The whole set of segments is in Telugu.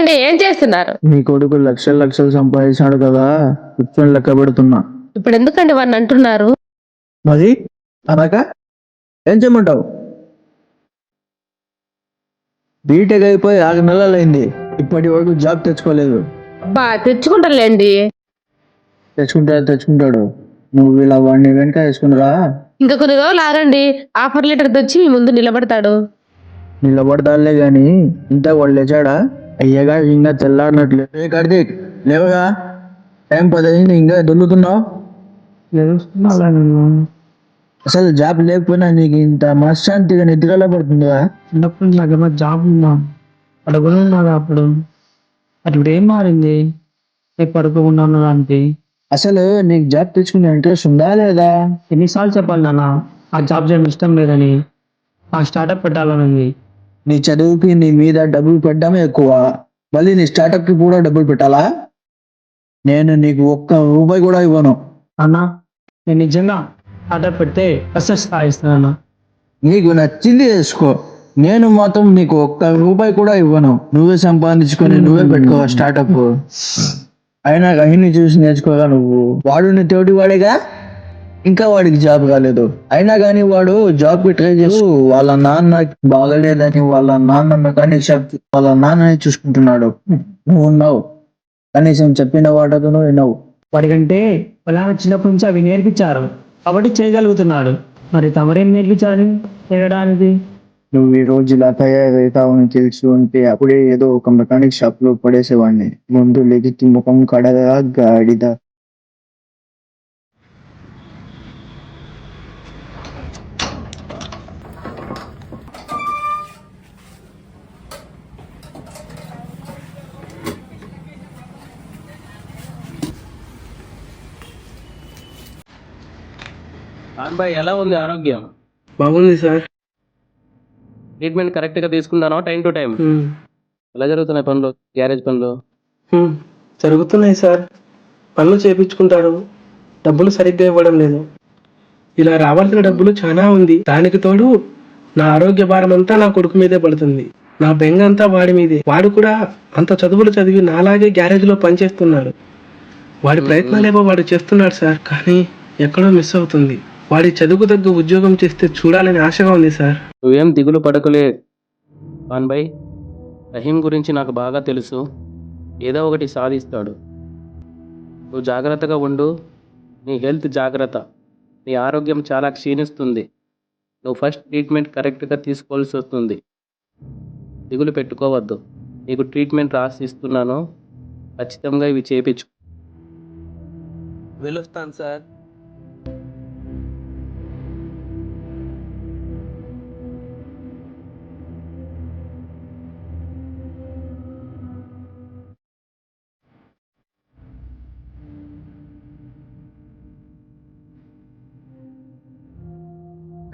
చెప్పండి, ఏం చేస్తున్నారు? నీ కొడుకు లక్షలు లక్షలు సంపాదించాడు కదా, కూర్చొని లెక్క పెడుతున్నా. ఇప్పుడు ఎందుకండి వాడిని అంటున్నారు? మరి అనక ఏం చేయమంటావు? బీటెక్ అయిపోయి 6 నెలలు అయింది, ఇప్పటి వరకు జాబ్ తెచ్చుకోలేదు. అబ్బా, తెచ్చుకుంటారులేండి. తెచ్చుకుంటాడు. నువ్వు ఇలా వాడిని వెనక వేసుకునిరా. ఇంకా కొన్ని రోజులు ఆగండి, ఆఫర్ లెటర్ తెచ్చి మీ ముందు నిలబడతాడు. నిలబడతాడులే గాని ఇంత వాడు లేచాడా? అయ్యగా ఇంకా తెల్లారినట్లే. ఏ కార్తీక్, లేవగా, టైం 10 అయింది, ఇంకా దొల్లుతున్నావు. అసలు జాబ్ లేకపోయినా నీకు ఇంత మనశ్శాంతిగా నిద్రలా పడుతుందా? చిన్నప్పుడు నాకు ఏమో జాబ్ ఉందా, పడుకుని ఉన్నదా అప్పుడు. అది ఇప్పుడు ఏం మారింది? నేను పడుకోకుండా ఉన్నదానికి. అసలు నీకు జాబ్ తెచ్చుకునే ఇంట్రెస్ట్ ఉందా లేదా? ఎన్నిసార్లు చెప్పాలి నాన్న, ఆ జాబ్ చేయడం ఇష్టం లేదని, ఆ స్టార్టప్ పెట్టాలని. నీ చదువుకి నీ మీద డబ్బులు పెట్టడమే ఎక్కువ, మళ్ళీ నీ స్టార్టప్ కి కూడా డబ్బులు పెట్టాలా? నేను నీకు ఒక్క రూపాయి కూడా ఇవ్వను. అన్న, నేను నిజంగా స్టార్టప్ పెడితే సక్సెస్ సాధిస్తానన్న. నీకు నచ్చింది చేసుకో, నేను మాత్రం నీకు ఒక్క రూపాయి కూడా ఇవ్వను. నువ్వే సంపాదించుకొని నువ్వే పెట్టుకో స్టార్టప్. అయినా అహిని చూసి నేర్చుకోగా నువ్వు. వాడు నీ తోటి వాడేగా, ఇంకా వాడికి జాబ్ కాలేదు. అయినా కానీ వాడు జాబ్ కి ట్రై చేస్తూ వాళ్ళ నాన్న బాగలేదని వాళ్ళ నాన్న మెకానిక్ షాప్ వాళ్ళ నాన్నని చూసుకుంటున్నాడు. నువ్వు ఉన్నావు, కనీసం చెప్పిన వాటను వినవు. వాడికంటే వాళ్ళ చిన్నప్పటి నుంచి అవి నేర్పించారు కాబట్టి చేయగలుగుతున్నాడు. మరి తమరేం నేర్పించారని చేయడానికి? నువ్వు ఈ రోజు ఇలా తయారవుతావని తెలిసి ఉంటే అప్పుడే ఏదో ఒక మెకానిక్ షాప్ లో పడేసేవాడిని. ముందు లెగితి ముఖం కడగా గాడిద. బాయ్, ఎలా ఉంది ఆరోగ్యం? బాగుంది సార్. ట్రీట్మెంట్ కరెక్ట్గా తీసుకున్నానో టైం టు టైం? ఎలా జరుగుతున్నాయి పనులు, గ్యారేజ్ పనులు? జరుగుతున్నాయి సార్. పనులు చేయించుకుంటాడు, డబ్బులు సరిగ్గా ఇవ్వడం లేదు. ఇలా రావాల్సిన డబ్బులు చాలా ఉంది, దానికి తోడు నా ఆరోగ్య భారం అంతా నా కొడుకు మీదే పడుతుంది. నా బెంగ అంతా వాడి మీదే. వాడు కూడా అంత చదువులు చదివి నాలాగే గ్యారేజ్ లో పనిచేస్తున్నాడు. వాడి ప్రయత్నాలేవో వాడు చేస్తున్నాడు సార్, కానీ ఎక్కడో మిస్ అవుతుంది. వాడి చదువుకు తగ్గ ఉద్యోగం చేస్తే చూడాలని ఆశగా ఉంది సార్. నువ్వేం దిగులు పడకలే బాయ్, రహీం గురించి నాకు బాగా తెలుసు. ఏదో ఒకటి సాధిస్తాడు. నువ్వు జాగ్రత్తగా ఉండు. నీ హెల్త్ జాగ్రత్త. నీ ఆరోగ్యం చాలా క్షీణిస్తుంది. నువ్వు ఫస్ట్ ట్రీట్మెంట్ కరెక్ట్గా తీసుకోవాల్సి వస్తుంది. దిగులు పెట్టుకోవద్దు. నీకు ట్రీట్మెంట్ రాసి ఇస్తున్నాను, ఖచ్చితంగా ఇవి చేయించు. వెళ్ళొస్తాను సార్.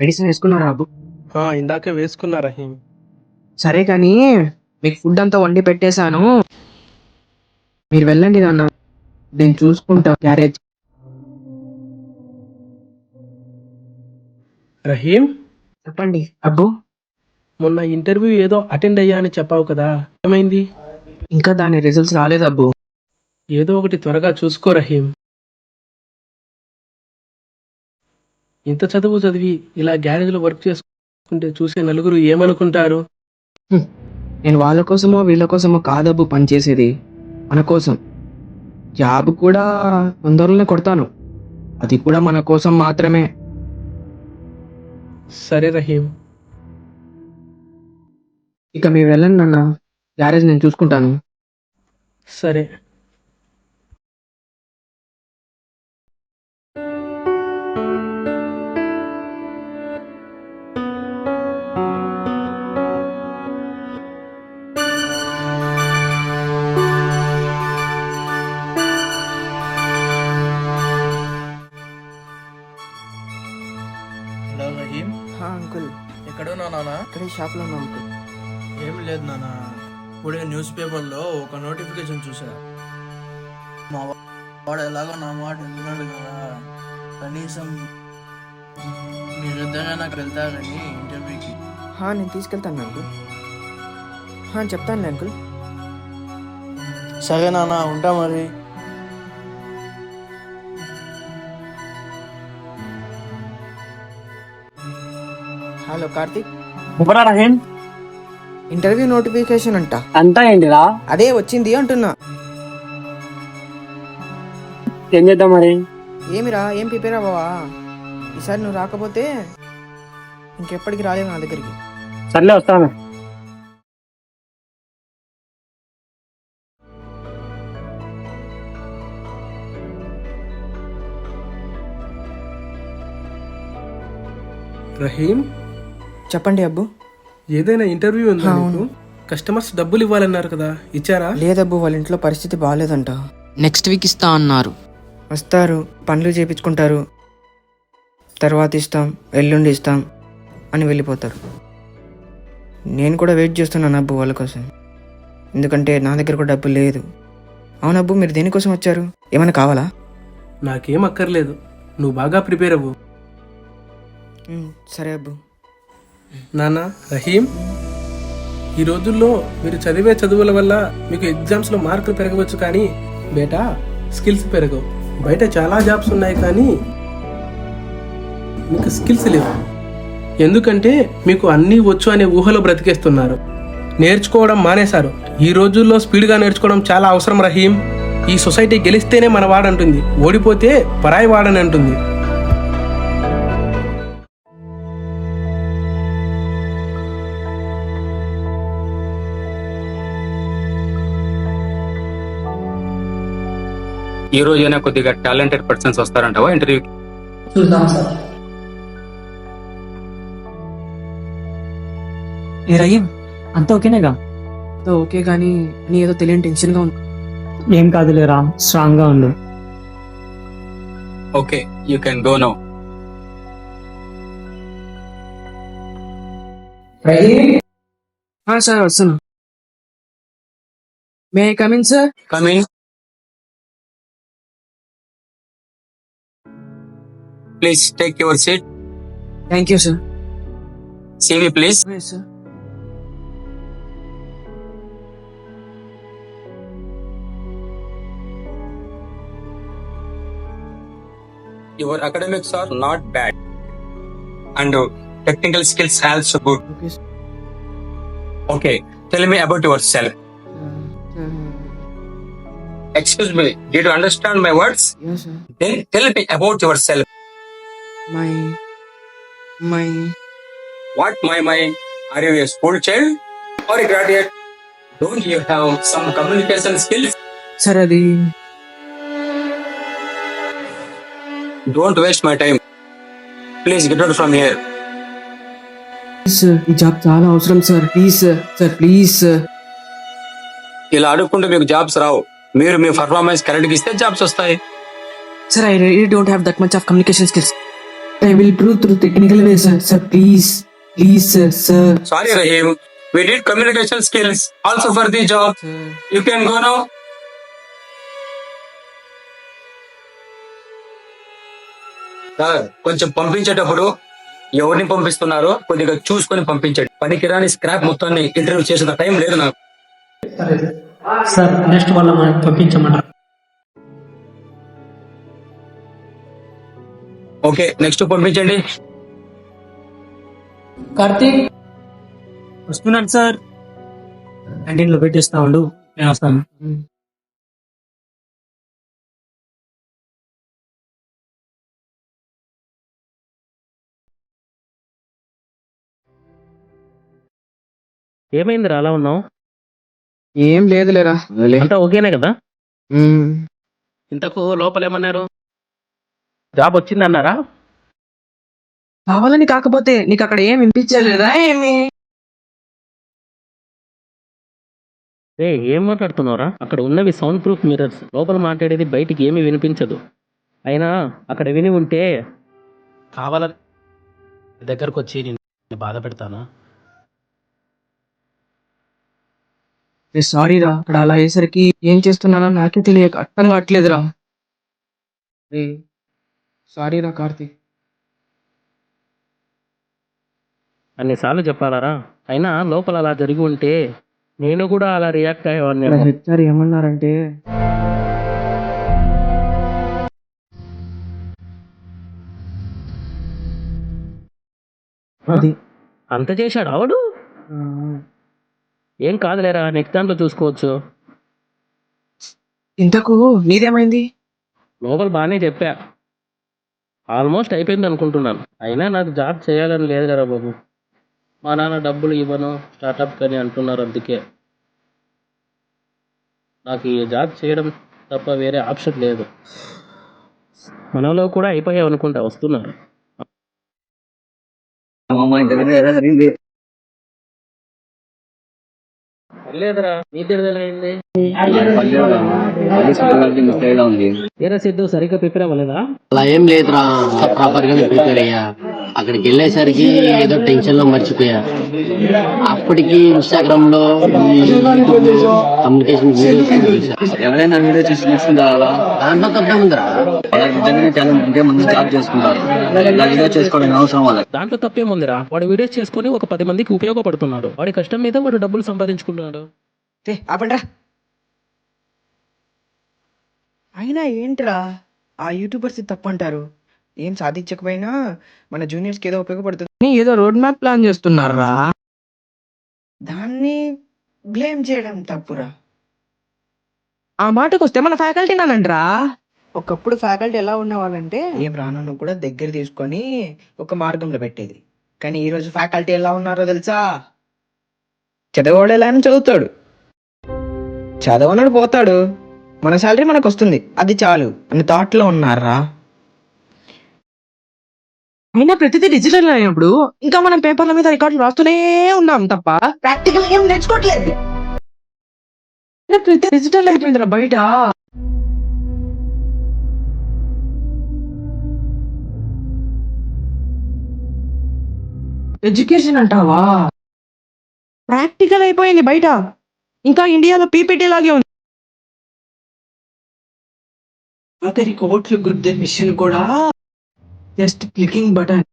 మెడిసిన్ వేసుకున్నారా అబ్బు? ఇందాకే వేసుకున్నా రహీం. సరే కానీ మీకు ఫుడ్ అంతా వండి పెట్టేశాను, మీరు వెళ్ళండి నాన్న, నేను చూసుకుంటా గ్యారేజ్. రహీం, చెప్పండి అబ్బు. మొన్న ఇంటర్వ్యూ ఏదో అటెండ్ అయ్యా అని చెప్పావు కదా, ఏమైంది? ఇంకా దాని రిజల్ట్స్ రాలేదు అబ్బు. ఏదో ఒకటి త్వరగా చూసుకో రహీం. ఇంత చదువు చదివి ఇలా గ్యారేజ్లో వర్క్ చేసుకుంటే చూసే నలుగురు ఏమనుకుంటారు? నేను వాళ్ళ కోసమో వీళ్ళ కోసమో కాదబ్బు పనిచేసేది, మన కోసం. జాబ్ కూడా తొందరలోనే కొడతాను, అది కూడా మన కోసం మాత్రమే. సరే రహీం. ఇక మీరు వెళ్ళండి నాన్న, గ్యారేజ్ నేను చూసుకుంటాను. సరే. హలో రహీం, అంకుల్, ఎక్కడున్నా నాన్న? ఇక్కడే షాప్లో ఉన్నా అంకుల్. ఏం లేదు నాన్న, ఇప్పుడే న్యూస్ పేపర్లో ఒక నోటిఫికేషన్ చూసా. మా వాడు ఎలాగో నా మాట విన్నాడు కదా, కనీసం మీరిద్దరైనా నాకు వెళ్తారని ఇంటర్వ్యూకి. నేను తీసుకెళ్తాను అంకుల్. చెప్తాను అంకుల్. సరే నాన్న, ఉంటా మరి. హలో కార్తీక్, చెప్పరా రహీం. ఇంటర్వ్యూ నోటిఫికేషన్ అంట. అంతా ఏంటిరా? అదే వచ్చింది అంటున్నా. ఏం చేద్దాం మరి? ఏమిరా, ఏం ప్రిపేర్ అవ్వవా? ఈసారి నువ్వు రాకపోతే ఇంకెప్పటికి రాలేవు నా దగ్గరికి. సర్లే వస్తాను. రహీం, చెప్పండి అబ్బు. ఏదైనా ఇంటర్వ్యూ ఉందా అవును. మీకు? కస్టమర్స్ డబ్బులు ఇవ్వాలన్నారు కదా, ఇచ్చారా? లేదబ్బు, వాళ్ళ ఇంట్లో పరిస్థితి బాగాలేదంట. నెక్స్ట్ వీక్ ఇస్తా అన్నారు. వస్తారు, పనులు చేపించుకుంటారు, తర్వాత ఇస్తాం, ఎల్లుండి ఇస్తాం అని వెళ్ళిపోతారు. నేను కూడా వెయిట్ చేస్తున్నాను అబ్బు వాళ్ళ కోసం, ఎందుకంటే నా దగ్గర కూడా డబ్బు లేదు. అవునబ్బు, మీరు దేనికోసం వచ్చారు? ఏమైనా కావాలా? నాకేం అక్కర్లేదు, నువ్వు బాగా ప్రిపేర్ అవ్వు. సరే అబ్బు. నాన్న, రహీం, ఈ రోజుల్లో మీరు చదివే చదువుల వల్ల మీకు ఎగ్జామ్స్లో మార్కులు పెరగవచ్చు, కానీ బేటా స్కిల్స్ పెరగవు. బయట చాలా జాబ్స్ ఉన్నాయి, కానీ మీకు స్కిల్స్ లేవు. ఎందుకంటే మీకు అన్నీ వచ్చు అనే ఊహలో బ్రతికేస్తున్నారు. నేర్చుకోవడం మానేశారు. ఈ రోజుల్లో స్పీడ్గా నేర్చుకోవడం చాలా అవసరం రహీం. ఈ సొసైటీ గెలిస్తేనే మన వాడంటుంది, ఓడిపోతే పరాయి వాడని అంటుంది. ఈ రోజైనా కొద్దిగా టాలెంటెడ్ పర్సన్స్ వస్తారంటావా ఇంటర్వ్యూకి? చూద్దాం సార్. ఏ రహీం, అంతా ఓకేనేగా? ఓకే, కానీ నీ ఏదో తెలియని టెన్షన్గా ఉంది. ఏం కాదులేరా, స్ట్రాంగ్ గా ఉండు. Okay, you can go now. Sir వస్తున్నా. May I come in sir? Coming. Please take your seat. Thank you sir. CV please. Sir. Your academics are not bad and technical skills also good. Okay, tell me about yourself. Excuse me, did you understand my words? Yes, sir. Then tell me about yourself. My. What my? Are you a school child or a graduate? Don't you have some communication skills? Sir అది Don't waste my time. Please get out from here. Sir, ఈ జాబ్ చాలా అవసరం sir. Please sir, please sir. ఇలా అడుక్కుంటే మీకు జాబ్స్ రావు. మీరు మీ పర్ఫార్మెన్స్ కరెక్ట్గా ఇస్తే జాబ్స్ వస్తాయి. Sir, I really don't have that much of communication skills. I will prove through technical way, sir. Sir, please, sir. Sorry, Rahim. We need communication skills also for the job. Sir. You can go now. Sir, కొంచెం పంపించేటప్పుడు ఎవరిని పంపిస్తున్నారో కొద్దిగా చూసుకొని పంపించండి. పనికిరాని స్క్రాప్ మొత్తాన్ని ఇంటర్వ్యూ చేసిన టైం లేదు నాకు. సార్, నెక్స్ట్ వాళ్ళ పంపించమంటారు. ఓకే, నెక్స్ట్ పంపించండి. కార్తీక్ వస్తున్నాను సార్. క్యాంటీన్ లో పెట్టిస్తా ఉండు, నేను వస్తాను. ఏమైందిరా అలా ఉన్నావు? ఏం లేదులేరా. అంతా ఓకేనే కదా? ఇంతకు లోపల ఏమన్నారు? జాబ్ వచ్చిందన్నారా? కావాలని కాకపోతే నీకు అక్కడ ఏం వినిపించలేదా ఏమి? ఏం మాట్లాడుతున్నావురా? అక్కడ ఉన్నవి సౌండ్ ప్రూఫ్ మిర్రర్స్. లోపల మాట్లాడేది బయటికి ఏమీ వినిపించదు. అయినా అక్కడ విని ఉంటే కావాలని దగ్గరకు వచ్చి నేను బాధ పెడతానా? సారీ రా, అక్కడ అలా అయ్యేసరికి ఏం చేస్తున్నానో నాకే తెలియక అర్థం కావట్లేదురా. సారీ రా కార్తీక్. అన్నిసార్లు చెప్పాలరా? అయినా లోపల అలా జరిగి ఉంటే నేను కూడా అలా రియాక్ట్ అయ్యేవాడిని. హెచ్ఆర్ ఏమన్నారంటే అది అంత చేశాడు ఆవిడు. ఏం కాదులేరా, నెక్స్ట్ దాంట్లో చూసుకోవచ్చు. ఇంతకు నీదేమైంది? లోపల బాగానే చెప్పా, ఆల్మోస్ట్ అయిపోయింది అనుకుంటున్నాను. అయినా నాకు జాబ్ చేయాలని లేదు కదా బాబు. మా నాన్న డబ్బులు ఇవ్వను స్టార్టప్ అని అంటున్నారు. అందుకే నాకు ఈ జాబ్ చేయడం తప్ప వేరే ఆప్షన్ లేదు. మనలో కూడా అయిపోయావు అనుకుంటా, వస్తున్నారు. లేదురా, నీ తెలియదు. ఏరా సిద్ధు, సరిగ్గా ప్రిపేర్ అవ్వలేదా? అలా ఏం లేదురా, ప్రాపర్ గా ప్రిపేర్ అయ్యా. అక్కడికి వెళ్ళేసరికి ఏదో టెన్షన్ లో మర్చిపోయా. అప్పటికి ఇన్స్టాగ్రామ్ లో కమ్యూనికేషన్ ఎవరైనా వీడియో చూసి నేర్చుకుంటారా? దాంట్లో తప్పే ఉందిరా. నిజంగానే టాలెంట్ ఉంటే ముందు జాబ్ చేసుకుంటారు. ఇలా వీడియో చేసుకోవడం అవసరం వాళ్ళకి. దాంట్లో తప్పేముందిరా, వాడు వీడియోస్ చేసుకుని ఒక 10 మందికి ఉపయోగపడుతున్నాడు. వాడి కష్టం మీద వాడు డబ్బులు సంపాదించుకుంటున్నాడు. ఆపండ్రా. అయినా ఏంట్రా ఆ యూట్యూబర్స్ తప్పంటారు? ఏం సాధించకపోయినా మన జూనియర్స్కి ఏదో ఉపయోగపడుతుంది, ఏదో రోడ్ మ్యాప్ ప్లాన్ చేస్తున్నారా. దాన్ని బ్లేమ్ చేయడం తప్పురా. ఆ మాటకు వస్తే మన ఫ్యాకల్టీ నానంటరా. ఒకప్పుడు ఫ్యాకల్టీ ఎలా ఉన్నవాళ్ళంటే ఏం రానను కూడా దగ్గర తీసుకొని ఒక మార్గంలో పెట్టేది. కానీ ఈరోజు ఫ్యాకల్టీ ఎలా ఉన్నారో తెలుసా? చదవడు ఎలా అని చదువుతాడు, చదవనడు పోతాడు, మన శాలరీ మనకు వస్తుంది, అది చాలు అని థాట్ లో ఉన్నారా. అయినా ప్రతిదీ డిజిటల్ అయినప్పుడు ఇంకా మనం పేపర్ల మీద రికార్డులు రాస్తూనే ఉన్నాం తప్ప ప్రాక్టికల్ ఏం నేర్చుకోవట్లేదు. ప్రతి డిజిటల్ అయిపోయిందిరా బయట. ఎడ్యుకేషన్ అంటావా, ప్రాక్టికల్ అయిపోయింది బయట. ఇంకా ఇండియాలో పీపీటీ లాగే ఉంది. అతని కోట్లు గుద్దే మిషన్ కూడా జస్ట్ క్లికింగ్ బటన్.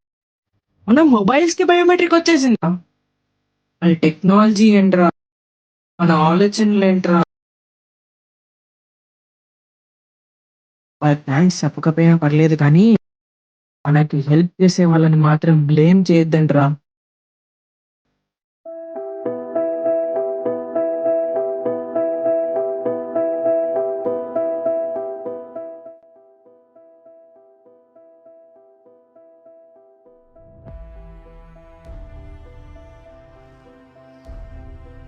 మన మొబైల్స్ కి బయోమెట్రిక్ వచ్చేసింది. మన టెక్నాలజీ ఏంట్రా, మన ఆలోచనలు ఏంట్రా. థ్యాంక్స్ చెప్పకపోయినా పర్లేదు, కానీ మనకి హెల్ప్ చేసే వాళ్ళని మాత్రం బ్లేమ్ చేయొద్దంట్రా.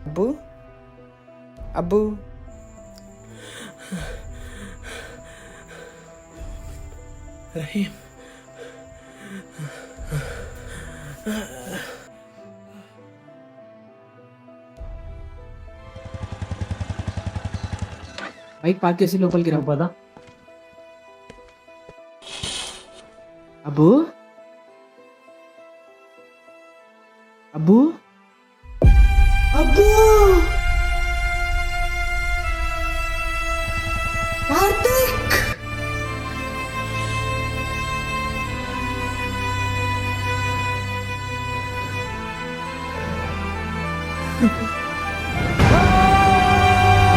అబ్బు అబ్బు రహీం, బైక్ పార్క్ చేసి లోపలికి రా. పదా అబ్బు అబ్బు అబ్బు కార్తిక్.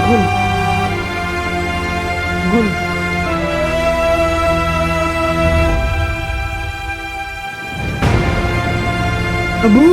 గుల్ గుల్ అబ్బు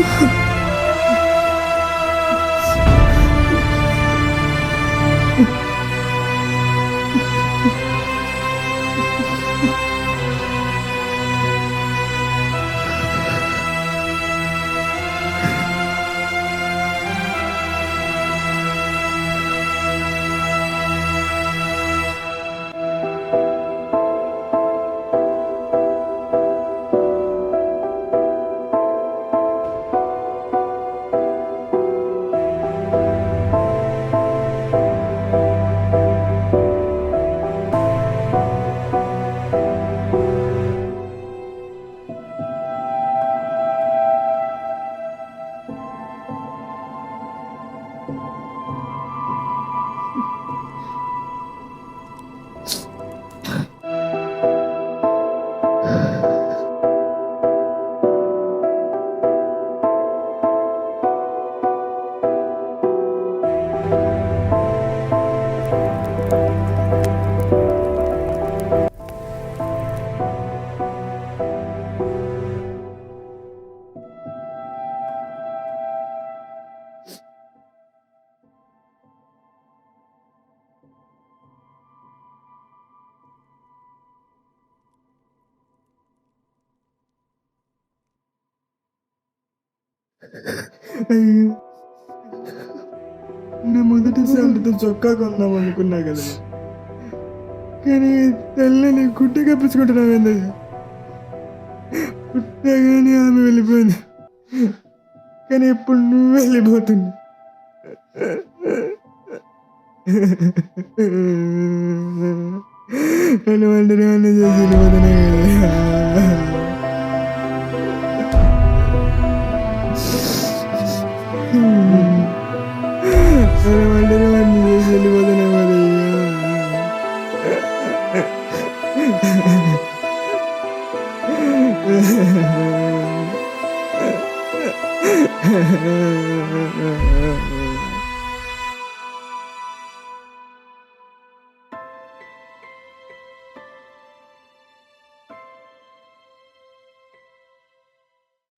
నేను మొదటి శాలరీతో చొక్కా కొందాం అనుకున్నా కదా, కానీ తెల్లని గుడ్డ కప్పించుకుంటున్నావు ఏందయ్యా? పుట్టగానే ఆమె వెళ్ళిపోయింది, కానీ ఇప్పుడు నువ్వు వెళ్ళిపోతున్నా. నన్ను ఒంటరివాడిని చేసి వెళ్ళిపోతున్నా కదా. నన్ను ఒంటరివాడిని చేసి వెళ్ళిపోతున్నా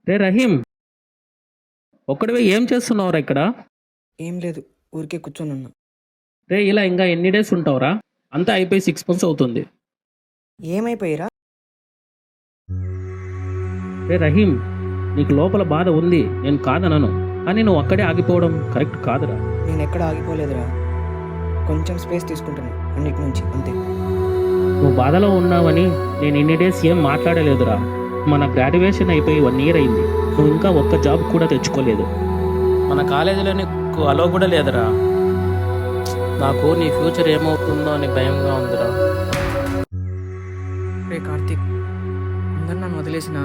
రే రహీం, ఒక్కడివే ఏం చేస్తున్నావురా ఇక్కడ? ఏం లేదు, ఊరికే కూర్చొని ఉన్నా. రే ఇలా ఇంకా ఎన్ని డేస్ ఉంటావురా? అంతా అయిపోయి 6 months అవుతుంది. ఏమైపోయిరా? రే రహీం, నీకు లోపల బాధ ఉంది, నేను కాదనను, కానీ నువ్వు అక్కడే ఆగిపోవడం కరెక్ట్ కాదురా. నేను ఎక్కడ ఆగిపోలేదురా, కొంచెం స్పేస్ తీసుకుంటున్నా అన్నిటి నుంచి, అంతే. నువ్వు బాధలో ఉన్నావని నేను ఇన్ని డేస్ ఏం మాట్లాడలేదురా. మన గ్రాడ్యుయేషన్ అయిపోయి 1 year అయింది, నువ్వు ఇంకా ఒక్క జాబ్ కూడా తెచ్చుకోలేదు. మన కాలేజీలో నీకు అలో కూడా లేదురా. నాకు నీ ఫ్యూచర్ ఏమవుతుందో అని భయంగా ఉందిరా. రే కార్తీక్, అందరు నన్ను వదిలేసిన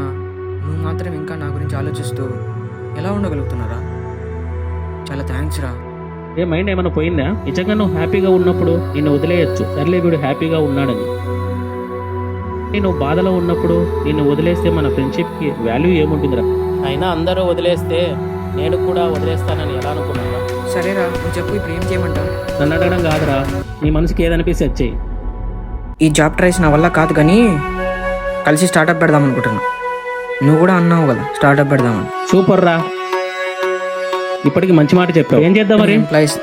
నువ్వు మాత్రం ఇంకా నా గురించి ఆలోచిస్తూ ఎలా ఉండగలుగుతున్నారా? చాలా థ్యాంక్స్ రా. ఏ మైండ్ ఏమైనా పోయిందా? నిజంగా నువ్వు హ్యాపీగా ఉన్నప్పుడు నిన్ను వదిలేయచ్చు, సర్లే వీడు హ్యాపీగా ఉన్నాడని. నువ్వు బాధలో ఉన్నప్పుడు నిన్ను వదిలేస్తే మన ఫ్రెండ్షిప్కి వాల్యూ ఏముంటుందిరా? అయినా అందరూ వదిలేస్తే నేను కూడా వదిలేస్తానని ఎలా అనుకున్నారా? సరేరా, నువ్వు చెప్పు, ఇప్పుడు ఏం చేయమంటావు? నన్ను అడగడం కాదురా, నీ మనసుకి ఏదనిపిస్తే వచ్చేయి. ఈ జాబ్ ట్రైస్ నా వల్ల కాదు, కానీ కలిసి స్టార్టప్ పెడదాం అనుకుంటున్నా. నువ్వు కూడా అన్నావు కదా స్టార్టప్ పెడదామని. సూపర్ రా, ఇప్పటికి మంచి మాట చెప్పావు. ఏం చేద్దాం మరి? ఎంప్లాయీస్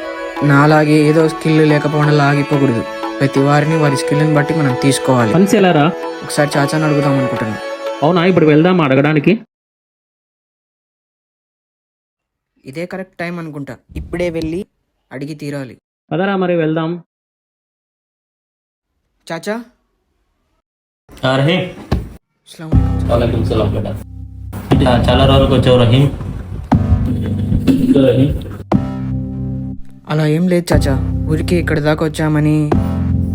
నాలాగే ఏదో స్కిల్ లేకపోవడం ఆగిపోకూడదు. ప్రతి వారిని వారి స్కిల్ని బట్టి మనం తీసుకోవాలి. పని ఎలా రా? ఒకసారి చాచాని అడుగుదాం అనుకుంటున్నా. అవునా, ఇప్పుడు వెళ్దాం అడగడానికి? ఇదే కరెక్ట్ టైం అనుకుంటా, ఇప్పుడే వెళ్ళి అడిగి తీరాలి. పదరా మరి వెళ్దాం. చాచా, రహీం, అస్సలాము అలైకుం. చాలా రోజులకు వచ్చావు రహీం. అలా ఏం లేదు చాచా, ఊరికి ఇక్కడి దాకా వచ్చామని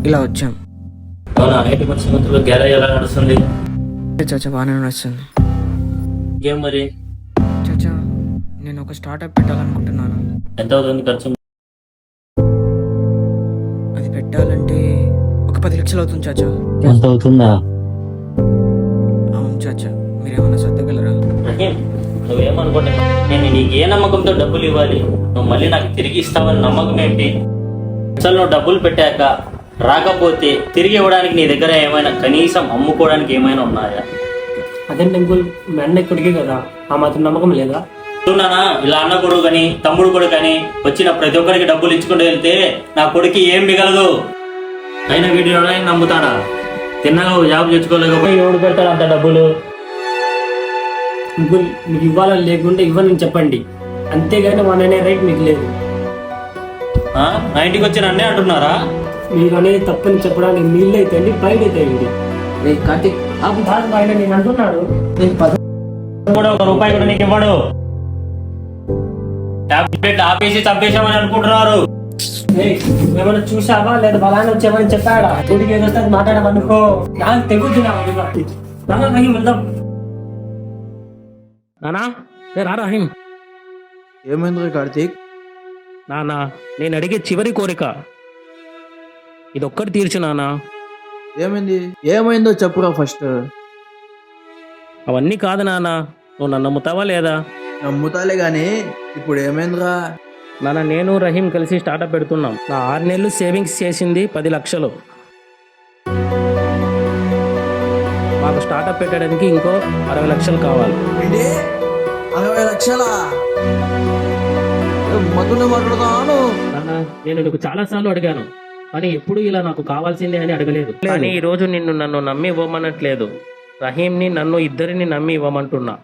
ఇలా వచ్చాం. అవునా, ఐటీ పరిశ్రమలో గ్యారేజ్ ఎలా నడుస్తుంది? చాచా బాగానే నడుస్తుంది. ఏం మరి చాచా, నేను ఒక స్టార్టప్ పెట్టాలనుకుంటున్నాను. ఎంత అవుతుంది ఖర్చు? అది పెట్టాలంటే ఒక 10 లక్షలు అవుతుంది చాచా. ఎంత అవుతుందా? అవును చాచా, మీరేమన్నా సర్దగలరా? రహీం, నువ్వేమనుకుంటా, నేను నీకు ఏ నమ్మకంతో డబ్బులు ఇవ్వాలి? నువ్వు మళ్ళీ నాకు తిరిగి ఇస్తావని నమ్మకం ఏంటి? అసలు నువ్వు డబ్బులు పెట్టాక రాకపోతే తిరిగి ఇవ్వడానికి నీ దగ్గర ఏమైనా, కనీసం అమ్ముకోవడానికి ఏమైనా ఉన్నాయా? అదే టెంపుల్ మెండ ఇక్కడికే కదా, ఆ మాత్రం నమ్మకం లేదా? చూడనా, ఇలా అన్న కొడుకు కానీ తమ్ముడు కొడుకు కానీ వచ్చిన ప్రతి ఒక్కరికి డబ్బులు ఇచ్చుకుంటూ వెళ్తే నా కొడుకు ఏం మిగలదు. అయినా వీడియో నమ్ముతాడా? తిన్నగా జాబ్ తెచ్చుకోలేకపోయి ఎవడు పెడతాడు అంత డబ్బులు? టెంపుల్ మీకు ఇవ్వాలని లేకుంటే ఇవ్వని చెప్పండి, అంతేగాని మన అనే రైట్ మీకు లేదు. నా ఇంటికి వచ్చి నన్నే అంటున్నారా? మీరు అనేది తప్పని చెప్పడానికి నీళ్ళు అయితే బయట అయితే కార్తీక్, ఆయన నేను అంటున్నాడు. కూడా ₹1 కూడా నీకు ఇవ్వడు. టాబ్లెట్ ఆపేసి చంపేశామని అనుకుంటున్నారు. ఏమైనా చూసావా లేదా బలాన్ని వచ్చామని చెప్పాడా? ఇంటికి ఏదో మాట్లాడమనుకో, నాకు తెగుతున్నా. వెళ్దాం. నానా, రా రహీం. ఏమైంది కార్తీక్? నానా, నేను అడిగే చివరి కోరిక ఇది ఒక్కటి తీర్చు నానా. ఏమైందో చెప్పురా ఫస్ట్. అవన్నీ కాదు నానా, నువ్వు నన్ను నమ్ముతావా లేదా? నమ్ముతాలే గాని ఇప్పుడు ఏమైందిరా? నాన్న, నేను రహీం కలిసి స్టార్టప్ పెడుతున్నాం. నా 6 నెలలు సేవింగ్స్ చేసింది 10 లక్షలు. మాకు స్టార్టప్ పెట్టడానికి ఇంకో 60 లక్షలు కావాలి. 60 లక్షలా? మధున మాట్లాడతాను. నాన్న, నేను నీకు చాలా సార్లు అడిగాను, కానీ ఎప్పుడు ఇలా నాకు కావాల్సిందే అని అడగలేదు. కానీ ఈ రోజు నన్ను నమ్మి ఇవ్వమనట్లేదు, రహీంని నన్ను ఇద్దరిని నమ్మి ఇవ్వమంటున్నా.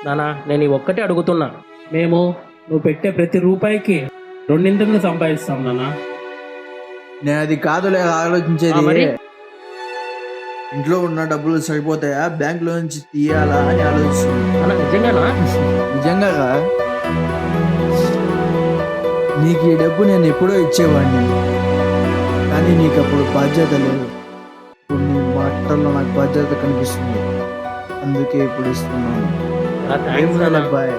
నానా నేను ఈ ఒక్కటే అడుగుతున్నా. మేము నువ్వు పెట్టే ప్రతి రూపాయికి రెండింతలు సంపాదిస్తాం నానా. నేను అది కాదులే ఆలోచించేది. మరి? ఇంట్లో ఉన్న డబ్బులు సరిపోతాయా, బ్యాంక్ లో నుంచి తీయాలా అని ఆలోచిస్తుంది. నానా నిజంగానా? నిజంగా నీకు ఈ డబ్బు నేను ఎప్పుడో ఇచ్చేవాడిని, కానీ నీకు అప్పుడు బాధ్యత లేదు. ఇప్పుడు నీ మాటల్లో నాకు బాధ్యత కనిపిస్తుంది, అందుకే ఇప్పుడు ఇస్తున్నాను. థ్యాంక్స్ నానా. అబ్బాయి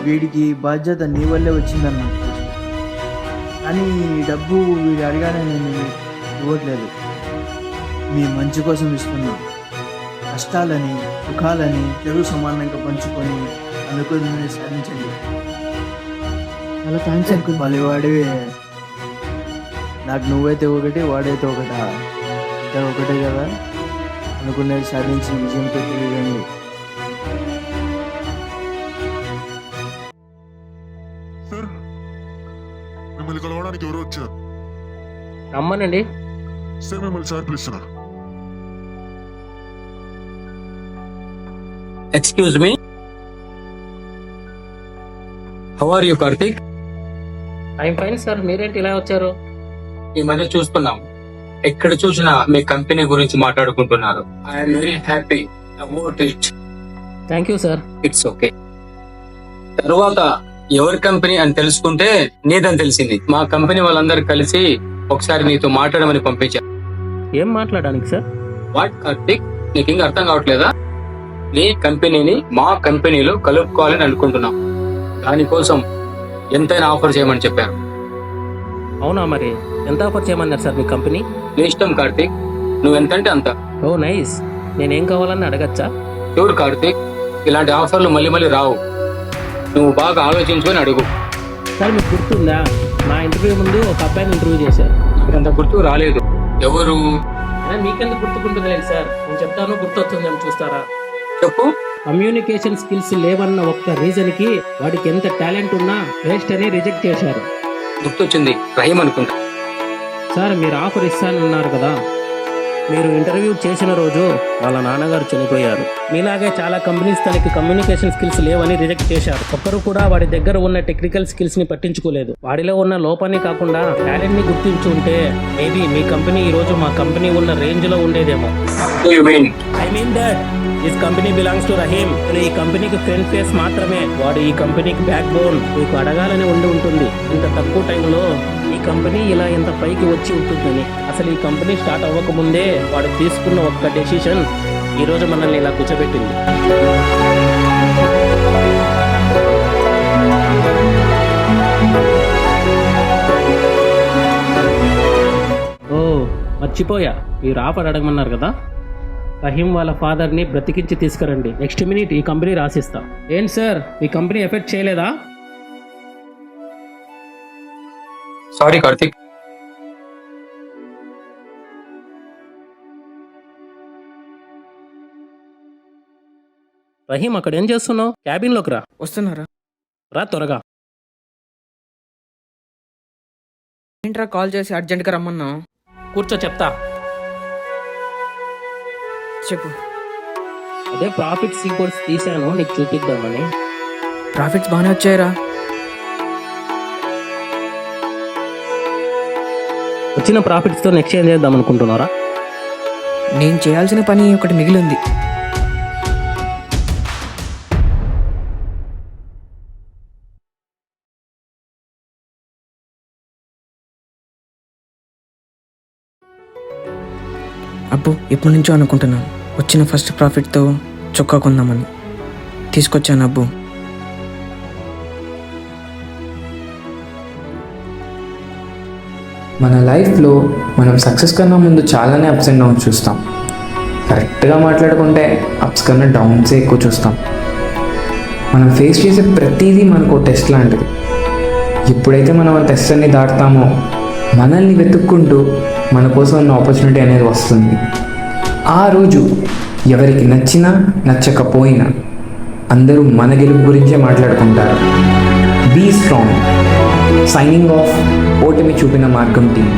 వీడికి బాధ్యత నీ వల్లే వచ్చిందని నాకు తెలుసు. కానీ ఈ డబ్బు వీడు అడిగానే నేను ఇవ్వట్లేదు, మీ మంచి కోసం ఇస్తున్నా. కష్టాలని సుఖాలని చెడు సమానంగా పంచుకొని అనుకుని సాధించండి. చాలా థ్యాంక్స్ అంకుల్. మళ్ళీ వాడివి నాకు నువ్వైతే ఒకటి, వాడైతే ఒకటా? ఇద్దరు ఒకటే కదా. అనుకునేది సాధించి విజయంతో తిరగండి. సార్, మిమ్మల్ని కలవడానికి ఎవరు వచ్చారు? రమ్మనండి. సార్, మిమ్మల్ని సార్ పిలుస్తున్నారు. Excuse me, how are you Karthik? I'm fine sir, మీరేంటి ఇలా వచ్చారు? ఈ మధ్య చూస్తున్నాం, ఎక్కడ చూసినా మీ కంపెనీ గురించి మాట్లాడుకుంటున్నారు. I'm very happy about it. Thank you sir. It's okay. తర్వాత ఎవరి కంపెనీ అని తెలుసుకుంటే నీదని తెలిసింది. మా కంపెనీ వాళ్ళందరూ కలిసి ఒకసారి నీతో మాట్లాడమని పంపించారు. ఏం మాట్లాడడానికి సార్? వాట్ కార్తిక్, నీకు ఇంకా అర్థం కావట్లేదా? నీ కంపెనీని మా కంపెనీలో కలుపుకోవాలని అనుకుంటున్నాం. దానికోసం ఎంతైనా ఆఫర్ చేయమని చెప్పారు. అవునా, మరి ఎంత ఆఫర్ చేయమన్నారు సార్ మీ కంపెనీ? నీ ఇష్టం కార్తిక్, నువ్వు ఎంతంటే అంత. ఓ నైస్. నేనేం కావాలని అడగచ్చా? షూర్ కార్తిక్, ఇలాంటి ఆఫర్లు మళ్ళీ మళ్ళీ రావు. నువ్వు బాగా ఆలోచించుకొని అడుగు. సార్ మీకు గుర్తుందా, నా ఇంటర్వ్యూ ముందు ఒక అబ్బాయిని ఇంటర్వ్యూ చేశారు. ఇదంత గుర్తు రాలేదు. ఎవరు? మీకెందుకు గుర్తుకుంటుంది సార్, నేను చెప్తాను, గుర్తొస్తుందేమో చూస్తారా? చెప్పు. కమ్యూనికేషన్ స్కిల్స్ లేవన్న ఒక్క రీజన్ కి వాడికి ఎంత టాలెంట్ ఉన్నా వేస్ట్ అని రిజెక్ట్ చేశారు. గుర్తొచ్చింది, రహీం అనుకుంటా. సార్ మీరు ఆఫర్ ఇస్తానన్నారు కదా, మీరు ఇంటర్వ్యూ చేసిన రోజు వాళ్ళ నాన్నగారు చనిపోయారు. మీలాగే చాలా కంపెనీస్ తనకి కమ్యూనికేషన్ స్కిల్స్ లేవని రిజెక్ట్ చేశారు. ఒక్కరు కూడా వాడి దగ్గర ఉన్న టెక్నికల్ స్కిల్స్ ని పట్టించుకోలేదు. వాడిలో ఉన్న లోపాన్ని కాకుండా టాలెంట్ ని గుర్తించి ఉంటే మేబీ మీ కంపెనీ ఈ రోజు మా కంపెనీ ఉన్న రేంజ్ లో ఉండేదేమో. I mean that this company belongs to Rahim. ఈ కంపెనీకి ఫ్రంట్ ఫేస్ మాత్రమే, వాడు ఈ కంపెనీకి బ్యాక్ బోన్. మీకు అడగాలని ఉండి ఉంటుంది, ఇంత తక్కువ టైంలో ఈ కంపెనీ ఇలా ఎంత పైకి వచ్చి ఉంటుందని. అసలు ఈ కంపెనీ స్టార్ట్ అవ్వకముందే వాడు తీసుకున్న ఒక్క డెసిషన్ ఈ రోజు మనల్ని ఇలా కూర్చోబెట్టింది. ఓ మర్చిపోయా, మీరు ఆఫర్ అడగమన్నారు కదా. రహీం వాళ్ళ ఫాదర్ ని బ్రతికించి తీసుకురండి. నెక్స్ట్ మినిట్ ఈ కంపెనీ రాసిస్తా. ఏంటి సార్, మీ కంపెనీ ఎఫెక్ట్ చేయలేదా? సారీ కార్తిక్. రహీం అక్కడ ఏం చేస్తున్నావు? క్యాబిన్ లోకి రా. వస్తున్నారా? రా త్వరగా. ఏంట్రా కాల్ చేసి అర్జెంట్గా రమ్మన్నావు? కూర్చో చెప్తా. చెప్పు. అదే ప్రాఫిట్ సీక్వెన్స్ తీశాను నీకు చూపిద్దామని. ప్రాఫిట్స్ బాగానే వచ్చాయిరా. వచ్చిన ప్రాఫిట్స్ తో నెక్స్ట్ ఏం చేద్దాం అనుకుంటున్నారా? నేను చేయాల్సిన పని ఒకటి మిగిలింది. అబ్బో ఎప్పటి నుంచో అనుకుంటున్నాను, వచ్చిన ఫస్ట్ ప్రాఫిట్తో చొక్కా కొందామని. తీసుకొచ్చాను అబ్బు. మన లైఫ్లో మనం సక్సెస్ కన్నా ముందు చాలానే అప్స్ అండ్ డౌన్స్ చూస్తాం. కరెక్ట్గా మాట్లాడుకుంటే అప్స్ కన్నా డౌన్సే ఎక్కువ చూస్తాం. మనం ఫేస్ చేసే ప్రతిదీ మనకు టెస్ట్ లాంటిది. ఎప్పుడైతే మనం ఆ టెస్ట్ అన్ని దాటుతామో మనల్ని వెతుక్కుంటూ మన కోసం ఉన్న ఆపర్చునిటీ అనేది వస్తుంది. ఆ రోజు ఎవరికి నచ్చినా నచ్చకపోయినా అందరూ మన గెలుపు గురించే మాట్లాడుకుంటారు. Be strong. సైనింగ్ ఆఫ్ ఓటమి చూపిన మార్గం టీం.